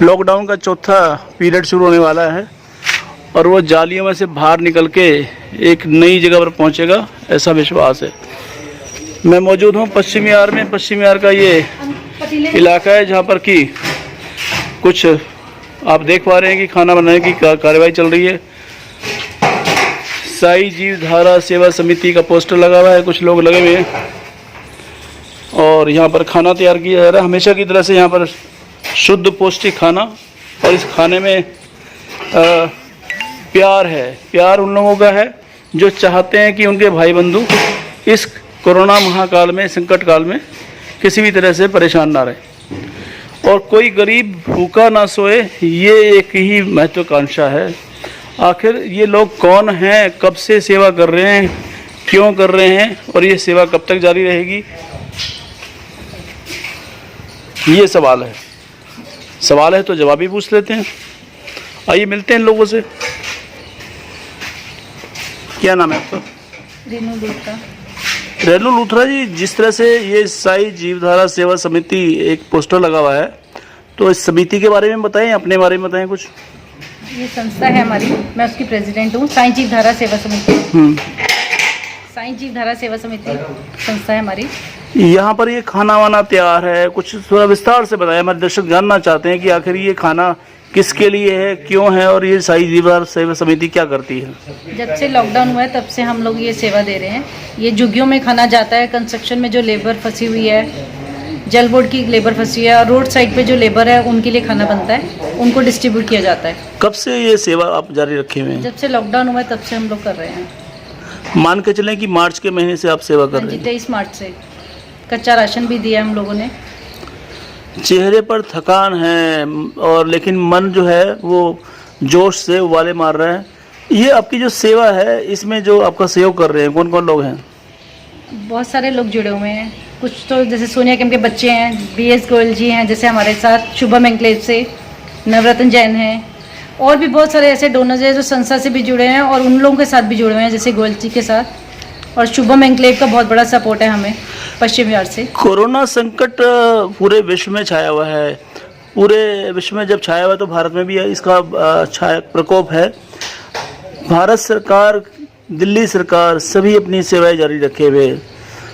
Lockdown का चौथा period शुरू होने वाला है और वो जालियों में से बाहर निकल के एक नई जगह पर पहुंचेगा, ऐसा विश्वास है। मैं मौजूद हूं पश्चिमी यार में। पश्चिमी यार का ये इलाका है जहां पर कि कुछ आप देख पा रहे हैं कि खाना बनाने की कार्रवाई चल रही है। साई जीवधारा सेवा समिति का पोस्टर लगा हुआ है, कुछ लोग लगे हुए हैं और यहाँ पर खाना तैयार किया जा रहा है। हमेशा की तरह से यहाँ पर शुद्ध पौष्टिक खाना, और इस खाने में प्यार है। प्यार उन लोगों का है जो चाहते हैं कि उनके भाई बंधु इस कोरोना महाकाल में, संकट काल में किसी भी तरह से परेशान ना रहे और कोई गरीब भूखा ना सोए। ये एक ही महत्वाकांक्षा है। आखिर ये लोग कौन हैं, कब से सेवा कर रहे हैं, क्यों कर रहे हैं और ये सेवा कब तक जारी रहेगी, ये सवाल है। सवाल है तो जवाब भी पूछ लेते हैं। आइए मिलते हैं इन लोगों से। क्या नाम है आपका? रेनू लूथरा। रेनू लूथरा जी, जिस तरह से ये साई जीवधारा सेवा समिति एक पोस्टर लगा हुआ है, तो इस समिति के बारे में बताएं, अपने बारे में बताएं कुछ। ये संस्था है हमारी, मैं उसकी प्रेसिडेंट हूँ। साई जीवधारा सेवा समिति, साई जीवधारा सेवा समिति संस्था है हमारी। यहाँ पर ये खाना वाना तैयार है, कुछ थोड़ा विस्तार से बताएं। हमारे दर्शक जानना चाहते हैं कि आखिर ये खाना किसके लिए है, क्यों है और ये साई जीवधारा सेवा समिति क्या करती है। जब से लॉकडाउन हुआ है तब से हम लोग ये सेवा दे रहे हैं। ये झुग्गियों में खाना जाता है, कंस्ट्रक्शन में जो लेबर फंसी हुई है, जल बोर्ड की लेबर फंसी हुई है और रोड साइड पे जो लेबर है उनके लिए खाना बनता है, उनको डिस्ट्रीब्यूट किया जाता है। कब से ये सेवा आप जारी रखे हुए हैं? जब से लॉकडाउन हुआ है तब से हम लोग कर रहे हैं। मान के चलें कि मार्च के महीने से आप सेवा कर रहे हैं। 23 मार्च से कच्चा राशन भी दिया हम लोगों ने। चेहरे पर थकान है और लेकिन मन जो है वो जोश से उबाले मार रहा है। ये आपकी जो सेवा है, इसमें जो आपका सहयोग कर रहे हैं, कौन कौन लोग हैं? बहुत सारे लोग जुड़े हुए हैं। कुछ तो जैसे सोनिया केम के बच्चे हैं, BS गोयल जी हैं जैसे हमारे साथ, शुभम एंक्लेव से नवरत्न जैन हैं, और भी बहुत सारे ऐसे डोनर्स हैं जो संस्था से भी जुड़े हैं और उन लोगों के साथ भी जुड़े हुए हैं जैसे गोयल जी के साथ। और शुभम एंक्लेव का बहुत बड़ा सपोर्ट है हमें पश्चिम बिहार से। कोरोना संकट पूरे विश्व में छाया हुआ है। पूरे विश्व में जब छाया हुआ है तो भारत में भी इसका छाया प्रकोप है। भारत सरकार, दिल्ली सरकार सभी अपनी सेवाएं जारी रखे हुए।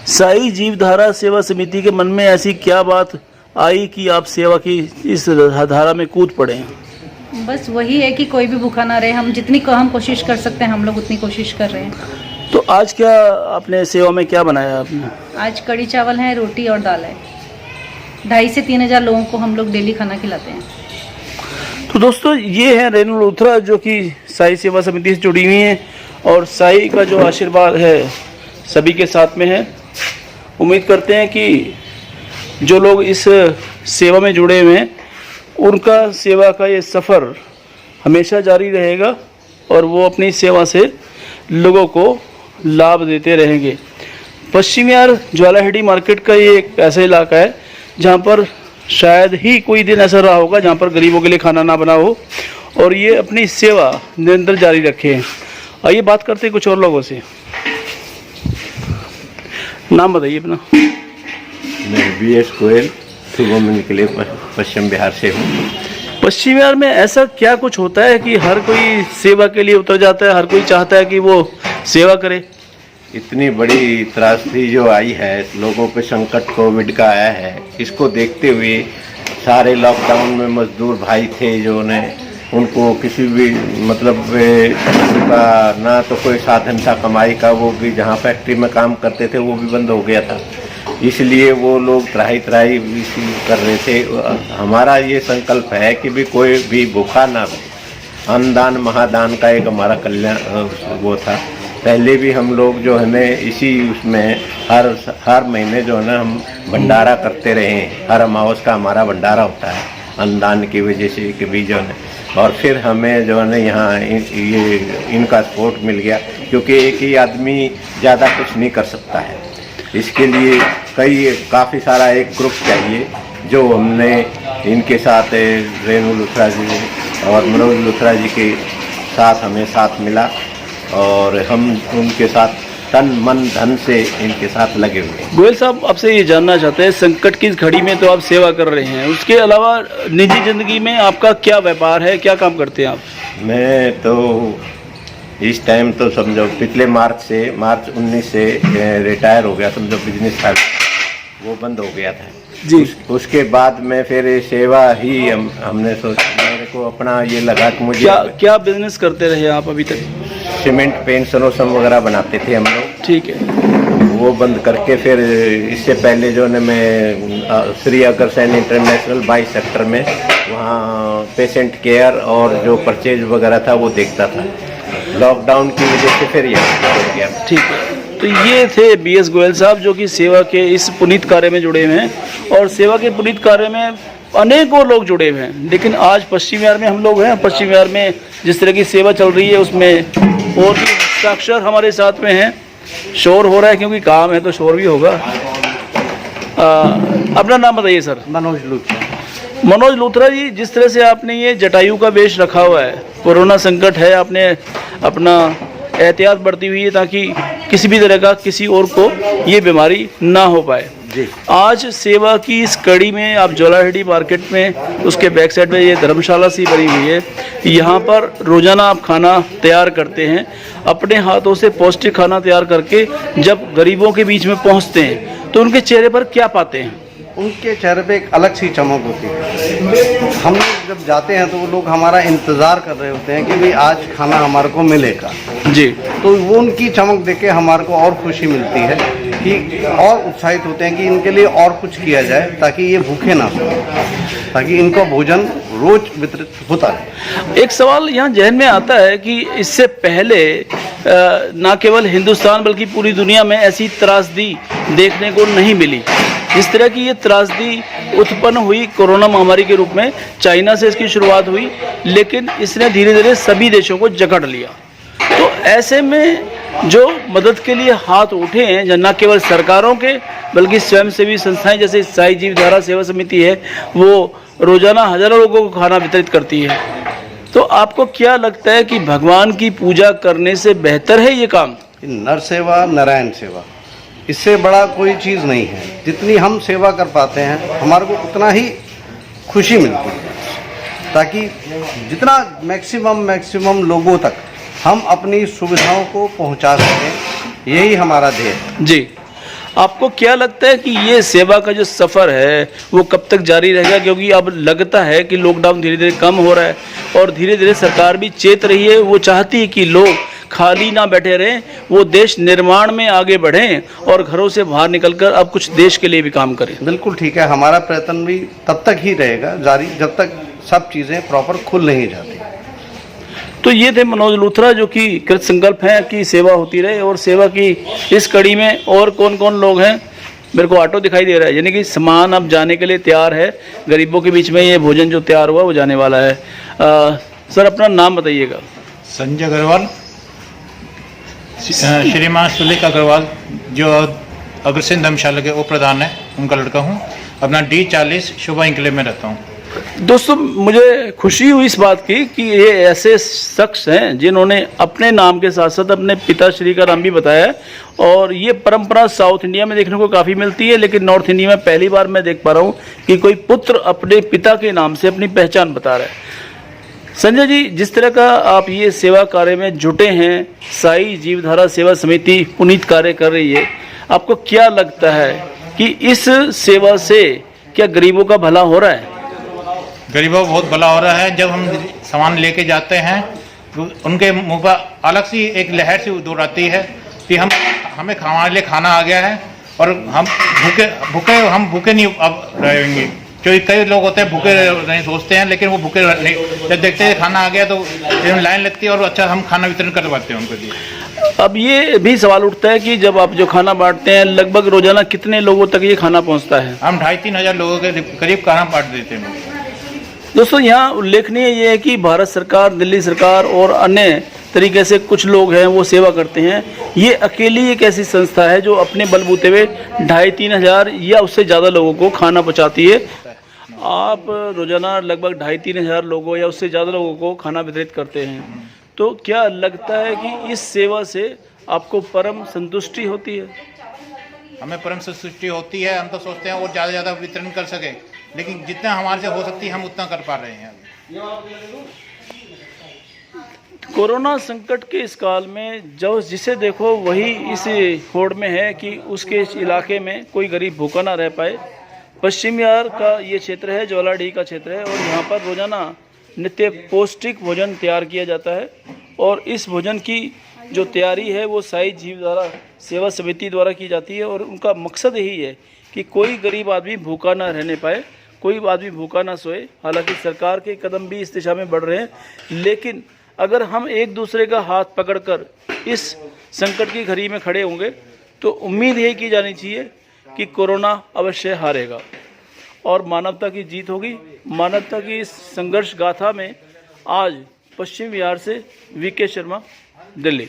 साई जीवधारा सेवा समिति के मन में ऐसी क्या बात आई कि आप सेवा की इस धारा में कूद पड़े? बस वही है कि कोई भी भूखा ना रहे। हम जितनी हम कोशिश कर सकते हैं हम लोग उतनी कोशिश कर रहे हैं। तो आज क्या आपने सेवा में क्या बनाया आपने? आज कड़ी चावल है, रोटी और दाल है। 2,500 से 3,000 लोगों को हम लोग डेली खाना खिलाते हैं। तो दोस्तों, ये है रेनू लूथरा जो कि साई सेवा समिति से जुड़ी हुई हैं और साई का जो आशीर्वाद है सभी के साथ में है। उम्मीद करते हैं कि जो लोग इस सेवा में जुड़े हुए हैं उनका सेवा का ये सफ़र हमेशा जारी रहेगा और वो अपनी सेवा से लोगों को लाभ देते रहेंगे। पश्चिमी यार ज्वालाहेड़ी मार्केट का ये एक ऐसा इलाका है जहाँ पर शायद ही कोई दिन ऐसा रहा होगा जहाँ पर गरीबों के लिए खाना ना बना हो और ये अपनी सेवा निरंतर जारी रखे हैं। आइए बात करते हैं कुछ और लोगों से। नाम बताइए अपना। मैं BS गोयल, शुभम के लिए पश्चिम बिहार से हूँ। पश्चिम बिहार में ऐसा क्या कुछ होता है कि हर कोई सेवा के लिए उतर जाता है, हर कोई चाहता है कि वो सेवा करे? इतनी बड़ी त्रासदी जो आई है, लोगों पे संकट कोविड का आया है, इसको देखते हुए सारे लॉकडाउन में मजदूर भाई थे जो ने उनको किसी भी मतलब का ना तो कोई साधन था कमाई का, वो भी जहाँ फैक्ट्री में काम करते थे वो भी बंद हो गया था। इसलिए वो लोग त्राही कर रहे थे। हमारा ये संकल्प है कि भी कोई भी भूखा ना रहे। अन्नदान महादान का एक हमारा कल्याण वो था। पहले भी हम लोग जो है ना इसी उसमें हर महीने जो है ना हम भंडारा करते रहे हैं। हर अमावस का हमारा भंडारा होता है अन्नदान की वजह से कि भी जो है। और फिर हमें जो है ना यहाँ ये इनका सपोर्ट मिल गया क्योंकि एक ही आदमी ज़्यादा कुछ नहीं कर सकता है। इसके लिए काफ़ी सारा एक ग्रुप चाहिए जो हमने इनके साथ रेनू लूथरा जी और मनोज लूथरा जी के साथ हमें साथ मिला और हम उनके साथ तन मन धन से इनके साथ लगे हुए हैं। गोयल साहब, आपसे ये जानना चाहते हैं, संकट की इस घड़ी में तो आप सेवा कर रहे हैं, उसके अलावा निजी जिंदगी में आपका क्या व्यापार है, क्या काम करते हैं आप? मैं तो इस टाइम तो समझो पिछले मार्च 19 से रिटायर हो गया, समझो बिजनेस था वो बंद हो गया था जी। उसके बाद में फिर सेवा ही हमने सोचा, मेरे को अपना ये लगा कि मुझे क्या बिजनेस करते रहे आप अभी तक? सीमेंट पेंट सनोसम वगैरह बनाते थे हम लोग, ठीक है। वो बंद करके फिर इससे पहले जो है मैं श्री अग्रसेन इंटरनेशनल 22 सेक्टर में वहाँ पेशेंट केयर और जो परचेज वगैरह था वो देखता था। लॉकडाउन की वजह से फिर यहाँ हो गया। ठीक है, तो ये थे बीएस गोयल साहब जो कि सेवा के इस पुनीत कार्य में जुड़े हुए हैं, और सेवा के पुनीत कार्य में अनेकों लोग जुड़े हुए हैं। लेकिन आज पश्चिम बिहार में हम लोग हैं, पश्चिम बिहार में जिस तरह की सेवा चल रही है उसमें और भी साक्षर हमारे साथ में हैं। शोर हो रहा है क्योंकि काम है तो शोर भी होगा। अपना नाम बताइए सर। मनोज लूथरा। मनोज लूथरा जी, जिस तरह से आपने ये जटायु का वेश रखा हुआ है, कोरोना संकट है, आपने अपना एहतियात बरती हुई है ताकि किसी भी तरह का किसी और को ये बीमारी ना हो पाए जी। आज सेवा की इस कड़ी में आप जोलाहेड़ी मार्केट में उसके बैक साइड में ये धर्मशाला सी बनी हुई है, यहाँ पर रोजाना आप खाना तैयार करते हैं, अपने हाथों से पौष्टिक खाना तैयार करके जब गरीबों के बीच में पहुँचते हैं तो उनके चेहरे पर क्या पाते हैं? उनके चेहरे पे एक अलग सी चमक होती है। हम लोग जब जाते हैं तो वो लोग हमारा इंतज़ार कर रहे होते हैं कि भाई आज खाना हमारे को मिलेगा जी। तो वो उनकी चमक देख के हमारे को और खुशी मिलती है कि और उत्साहित होते हैं कि इनके लिए और कुछ किया जाए ताकि ये भूखे ना सोएं, ताकि इनका भोजन रोज वितरित होता है। एक सवाल यहाँ जहन में आता है कि इससे पहले ना केवल हिंदुस्तान बल्कि पूरी दुनिया में ऐसी त्रासदी देखने को नहीं मिली। जिस तरह की ये त्रासदी उत्पन्न हुई कोरोना महामारी के रूप में, चाइना से इसकी शुरुआत हुई, लेकिन इसने धीरे धीरे सभी देशों को जकड़ लिया। तो ऐसे में जो मदद के लिए हाथ उठे हैं, न केवल सरकारों के बल्कि स्वयंसेवी संस्थाएं जैसे साई जीवधारा सेवा समिति है, वो रोजाना हजारों लोगों को खाना वितरित करती है। तो आपको क्या लगता है कि भगवान की पूजा करने से बेहतर है ये काम? नर सेवा नारायण सेवा, इससे बड़ा कोई चीज़ नहीं है। जितनी हम सेवा कर पाते हैं हमारे को उतना ही खुशी मिलती है, ताकि जितना मैक्सिमम लोगों तक हम अपनी सुविधाओं को पहुंचा सकें, यही हमारा ध्येय है। जी। आपको क्या लगता है कि ये सेवा का जो सफ़र है वो कब तक जारी रहेगा? क्योंकि अब लगता है कि लॉकडाउन धीरे धीरे कम हो रहा है और धीरे धीरे सरकार भी चेत रही है, वो चाहती है कि लोग खाली ना बैठे रहें, वो देश निर्माण में आगे बढ़ें और घरों से बाहर निकलकर अब कुछ देश के लिए भी काम करें। बिल्कुल ठीक है, हमारा प्रयत्न भी तब तक ही रहेगा जारी जब तक सब चीज़ें प्रॉपर खुल नहीं जाती। तो ये थे मनोज लूथरा जो कि कृत संकल्प हैं कि सेवा होती रहे, और सेवा की इस कड़ी में और कौन कौन लोग हैं? मेरे को ऑटो दिखाई दे रहा है, यानी कि सामान अब जाने के लिए तैयार है, गरीबों के बीच में ये भोजन जो तैयार हुआ वो जाने वाला है। सर अपना नाम बताइएगा। संजय अग्रवाल, श्रीमान सुलेख अग्रवाल जो अग्रसेन धर्मशाला के उप प्रधान है, उनका लड़का हूँ। अपना D40 शुभा इंक्लेव में रहता हूँ। दोस्तों, मुझे खुशी हुई इस बात की कि ये ऐसे शख्स हैं जिन्होंने अपने नाम के साथ साथ अपने पिताश्री का नाम भी बताया है, और ये परंपरा साउथ इंडिया में देखने को काफ़ी मिलती है, लेकिन नॉर्थ इंडिया में पहली बार मैं देख पा रहा हूँ कि कोई पुत्र अपने पिता के नाम से अपनी पहचान बता रहा है। संजय जी, जिस तरह का आप ये सेवा कार्य में जुटे हैं, साई जीवधारा सेवा समिति पुनीत कार्य कर रही है, आपको क्या लगता है कि इस सेवा से क्या गरीबों का भला हो रहा है? गरीबों को बहुत भला हो रहा है। जब हम सामान लेके जाते हैं तो उनके मुंह पर अलग सी एक लहर सी दूर आती है कि हमें हमारे लिए खाना आ गया है और हम भूखे नहीं अब रहेंगे। जो कई लोग होते हैं भूखे नहीं सोचते हैं, लेकिन वो भूखे नहीं, जब देखते हैं खाना आ गया तो लाइन लगती है और अच्छा हम खाना वितरण करवाते हैं उनके लिए। अब ये भी सवाल उठता है कि जब आप जो खाना बांटते हैं, लगभग रोजाना कितने लोगों तक ये खाना पहुंचता है? हम 2,500-3 हज़ार लोगों के करीब खाना बांट देते हैं। दोस्तों, यहाँ उल्लेखनीय ये है कि भारत सरकार, दिल्ली सरकार और अन्य तरीके से कुछ लोग हैं वो सेवा करते हैं। ये अकेली एक ऐसी संस्था है जो अपने बलबूते पे 2,500-3 हज़ार या उससे ज़्यादा लोगों को खाना पहुँचाती है। आप रोजाना लगभग 2,500-3 हज़ार लोगों या उससे ज़्यादा लोगों को खाना वितरित करते हैं, तो क्या लगता है कि इस सेवा से आपको परम संतुष्टि होती है? हमें परम संतुष्टि होती है। हम तो सोचते हैं और ज़्यादा से ज़्यादा वितरण कर सके, लेकिन जितना हमारे से हो सकती है हम उतना कर पा रहे हैं अभी। कोरोना संकट के इस काल में जो जिसे देखो वही इस होड़ में है कि उसके इस इलाके में कोई गरीब भूखा ना रह पाए। पश्चिम बिहार का ये क्षेत्र है, ज्वालाडीह का क्षेत्र है, और यहाँ पर रोजाना नित्य पौष्टिक भोजन तैयार किया जाता है। और इस भोजन की जो तैयारी है वो साई जीवधारा सेवा समिति द्वारा की जाती है, और उनका मकसद यही है कि कोई गरीब आदमी भूखा ना रहने पाए, कोई आदमी भूखा ना सोए। हालांकि सरकार के कदम भी इस दिशा में बढ़ रहे हैं, लेकिन अगर हम एक दूसरे का हाथ पकड़कर इस संकट की घड़ी में खड़े होंगे तो उम्मीद यही की जानी चाहिए कि कोरोना अवश्य हारेगा और मानवता की जीत होगी। मानवता की इस संघर्ष गाथा में आज पश्चिम बिहार से वीके शर्मा, दिल्ली।